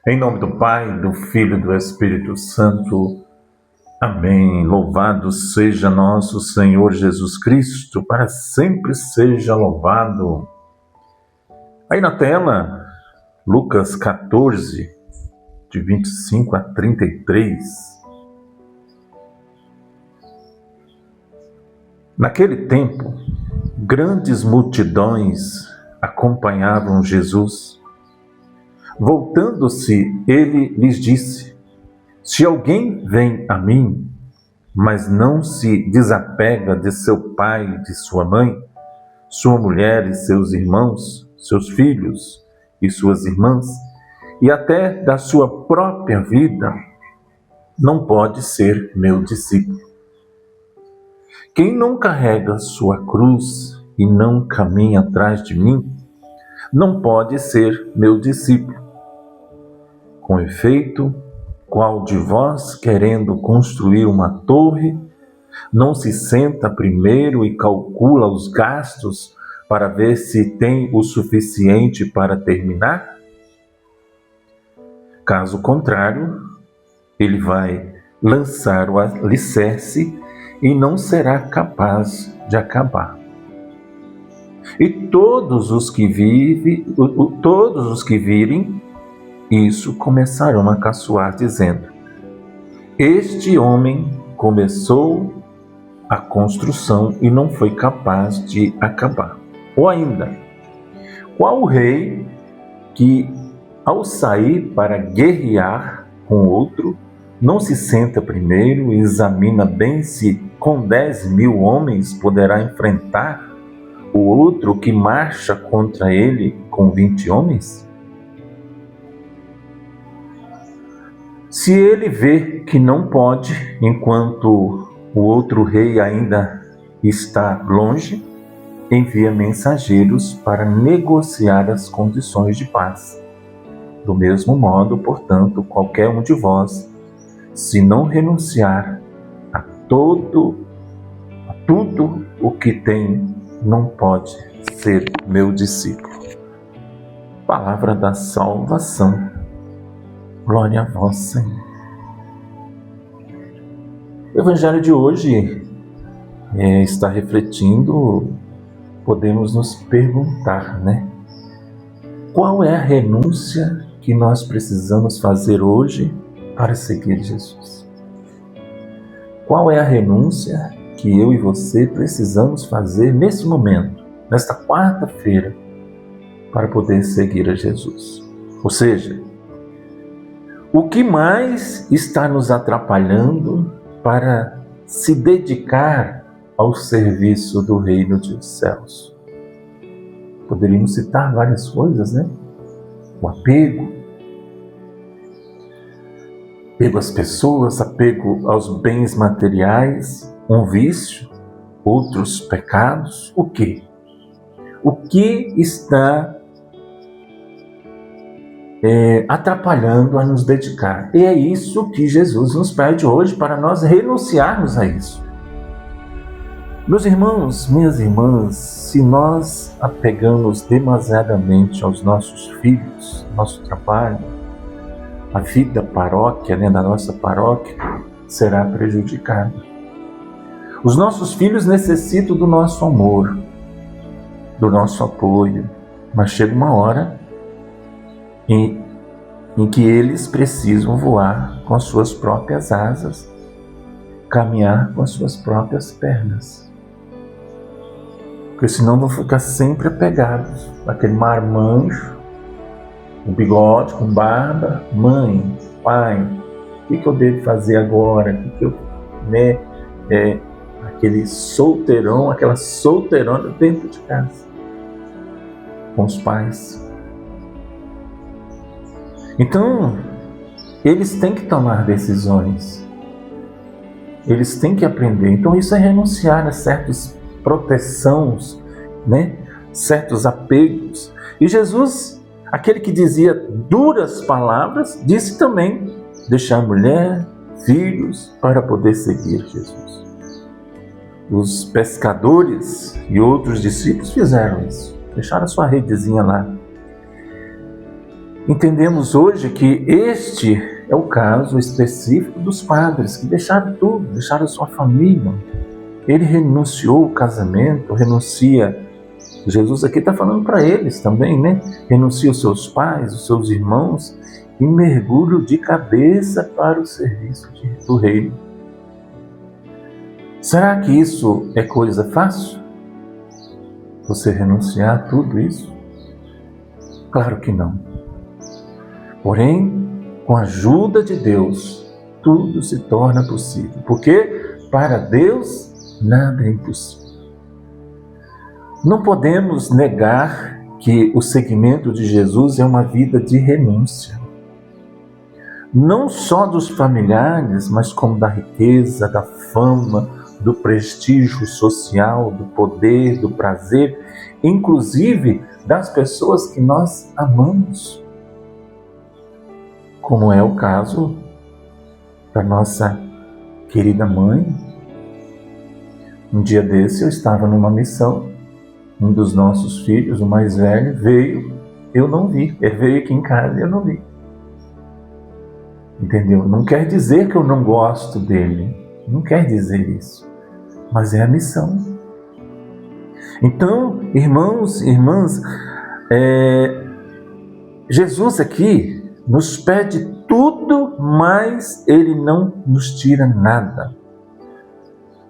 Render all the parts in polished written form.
Em nome do Pai, do Filho e do Espírito Santo. Amém. Louvado seja nosso Senhor Jesus Cristo, para sempre seja louvado. Aí na tela, Lucas 14, de 25 a 33. Naquele tempo, grandes multidões acompanhavam Jesus. Voltando-se, ele lhes disse: se alguém vem a mim, mas não se desapega de seu pai, de sua mãe, sua mulher e seus irmãos, seus filhos e suas irmãs, e até da sua própria vida, não pode ser meu discípulo. Quem não carrega sua cruz e não caminha atrás de mim, não pode ser meu discípulo. Com efeito, qual de vós, querendo construir uma torre, não se senta primeiro e calcula os gastos para ver se tem o suficiente para terminar? Caso contrário, ele vai lançar o alicerce e não será capaz de acabar. E todos os que virem isso começarão a caçoar, dizendo: este homem começou a construção e não foi capaz de acabar. Ou ainda, qual o rei que, ao sair para guerrear com outro, não se senta primeiro e examina bem se com 10.000 homens poderá enfrentar o outro que marcha contra ele com 20 homens? Se ele vê que não pode, enquanto o outro rei ainda está longe, envia mensageiros para negociar as condições de paz. Do mesmo modo, portanto, qualquer um de vós, se não renunciar a tudo o que tem, não pode ser meu discípulo. Palavra da salvação. Glória a vós, Senhor. O Evangelho de hoje está refletindo, podemos nos perguntar, qual é a renúncia que nós precisamos fazer hoje para seguir Jesus? Qual é a renúncia que eu e você precisamos fazer nesse momento, nesta quarta-feira, para poder seguir a Jesus? Ou seja, o que mais está nos atrapalhando para se dedicar ao serviço do reino dos céus? Poderíamos citar várias coisas, O apego às pessoas, apego aos bens materiais, um vício, outros pecados. O quê? O que está atrapalhando a nos dedicar? E é isso que Jesus nos pede hoje, para nós renunciarmos a isso. Meus irmãos, minhas irmãs, se nós apegamos demasiadamente aos nossos filhos, nosso trabalho, a vida paróquia, da nossa paróquia, será prejudicada. Os nossos filhos necessitam do nosso amor, do nosso apoio, mas chega uma hora em que eles precisam voar com as suas próprias asas, caminhar com as suas próprias pernas. Porque senão vão ficar sempre apegados àquele marmanjo, com bigode, com barba. Mãe, pai, o que eu devo fazer agora? Aquele solteirão, aquela solteirona dentro de casa, com os pais. Então, eles têm que tomar decisões. Eles têm que aprender. Então, isso é renunciar a certas proteções, certos apegos. E Jesus, aquele que dizia duras palavras, disse também deixar mulher, filhos, para poder seguir Jesus. Os pescadores e outros discípulos fizeram isso. Deixaram a sua redezinha lá. Entendemos hoje que este é o caso específico dos padres que deixaram tudo, deixaram sua família. Ele renunciou ao casamento, renuncia. Jesus aqui está falando para eles também, né? Renuncia os seus pais, os seus irmãos e mergulho de cabeça para o serviço do reino. Será que isso é coisa fácil? Você renunciar a tudo isso? Claro que não. Porém, com a ajuda de Deus, tudo se torna possível. Porque para Deus nada é impossível. Não podemos negar que o seguimento de Jesus é uma vida de renúncia. Não só dos familiares, mas como da riqueza, da fama, do prestígio social, do poder, do prazer, inclusive das pessoas que nós amamos. Como é o caso da nossa querida mãe. Um dia desse eu estava numa missão, um dos nossos filhos, o mais velho, veio, eu não vi, ele veio aqui em casa e eu não vi. Entendeu? Não quer dizer que eu não gosto dele, não quer dizer isso, mas é a missão. Então, irmãos e irmãs, Jesus aqui nos pede tudo, mas Ele não nos tira nada.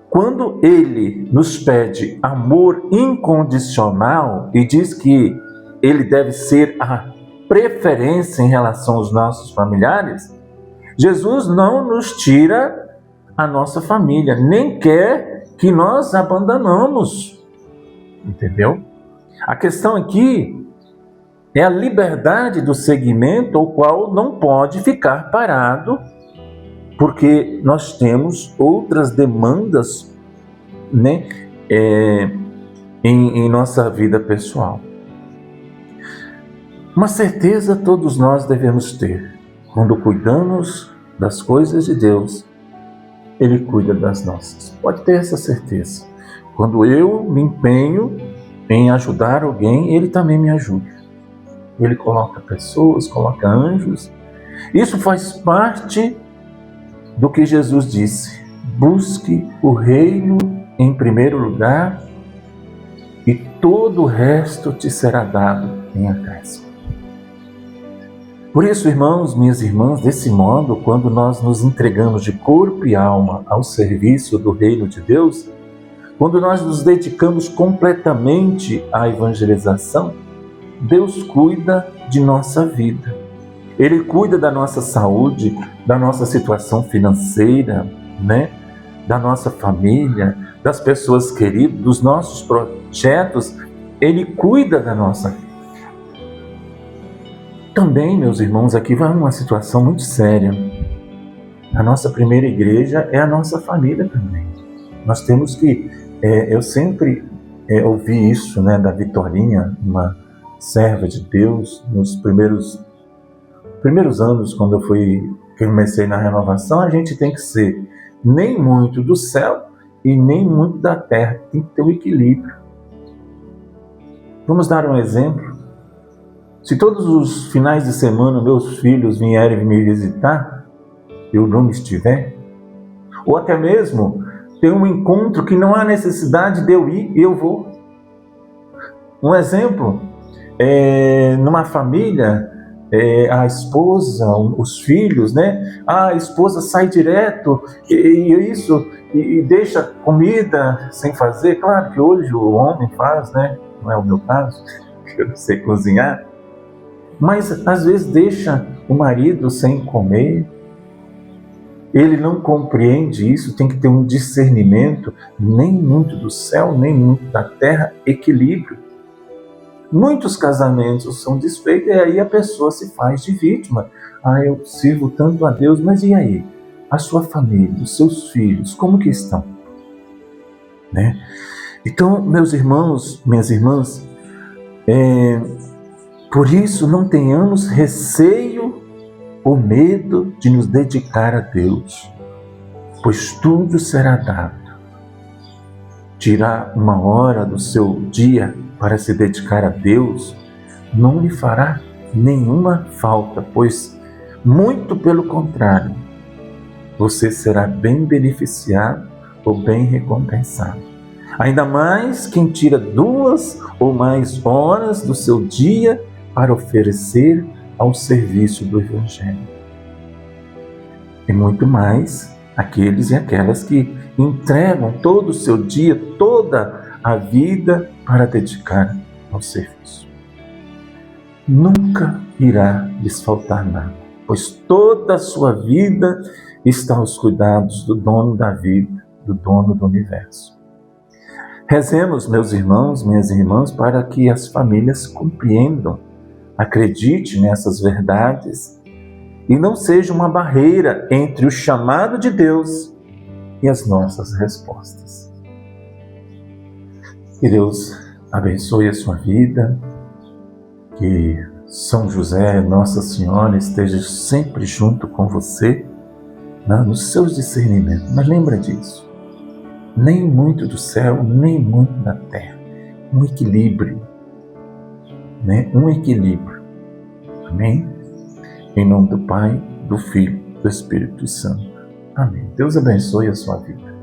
Quando Ele nos pede amor incondicional e diz que Ele deve ser a preferência em relação aos nossos familiares, Jesus não nos tira a nossa família, nem quer que nós abandonamos. Entendeu? A questão aqui é a liberdade do seguimento, o qual não pode ficar parado, porque nós temos outras demandas, né, em nossa vida pessoal. Uma certeza todos nós devemos ter: quando cuidamos das coisas de Deus, Ele cuida das nossas. Pode ter essa certeza. Quando eu me empenho em ajudar alguém, Ele também me ajuda. Ele coloca pessoas, coloca anjos. Isso faz parte do que Jesus disse: busque o reino em primeiro lugar e todo o resto te será dado em acréscimo. Por isso, irmãos, minhas irmãs, desse modo, quando nós nos entregamos de corpo e alma ao serviço do reino de Deus, quando nós nos dedicamos completamente à evangelização, Deus cuida de nossa vida. Ele cuida da nossa saúde, da nossa situação financeira, né? Da nossa família, das pessoas queridas, dos nossos projetos. Ele cuida da nossa vida. Também, meus irmãos, aqui vai uma situação muito séria. A nossa primeira igreja é a nossa família também. Nós temos que... eu sempre ouvi isso, né, da Vitorinha, uma serva de Deus, nos primeiros anos, quando eu comecei na renovação, a gente tem que ser nem muito do céu e nem muito da terra. Tem que ter um equilíbrio. Vamos dar um exemplo. Se todos os finais de semana meus filhos vierem me visitar, eu não estiver, ou até mesmo ter um encontro que não há necessidade de eu ir e eu vou. Um exemplo, numa família, a esposa, os filhos, né? A esposa sai direto e deixa comida sem fazer. Claro que hoje o homem faz, né? Não é o meu caso, eu não sei cozinhar. Mas às vezes deixa o marido sem comer. Ele não compreende isso, tem que ter um discernimento, nem muito do céu, nem muito da terra, equilíbrio. Muitos casamentos são desfeitos e aí a pessoa se faz de vítima. Eu sirvo tanto a Deus, mas e aí? A sua família, os seus filhos, como que estão? Né? Então, meus irmãos, minhas irmãs, por isso não tenhamos receio ou medo de nos dedicar a Deus, pois tudo será dado. Tirar uma hora do seu dia para se dedicar a Deus não lhe fará nenhuma falta, pois, muito pelo contrário, você será bem beneficiado ou bem recompensado. Ainda mais quem tira 2 ou mais horas do seu dia para oferecer ao serviço do Evangelho. E muito mais aqueles e aquelas que entregam todo o seu dia, toda a vida para dedicar ao serviço. Nunca irá lhes faltar nada, pois toda a sua vida está aos cuidados do dono da vida, do dono do universo. Rezemos, meus irmãos, minhas irmãs, para que as famílias compreendam, acreditem nessas verdades e não seja uma barreira entre o chamado de Deus e as nossas respostas. Que Deus abençoe a sua vida, que São José, Nossa Senhora, esteja sempre junto com você, nos seus discernimentos. Mas lembra disso, nem muito do céu, nem muito da terra. Um equilíbrio, um equilíbrio. Amém? Em nome do Pai, do Filho, do Espírito Santo. Amém. Deus abençoe a sua vida.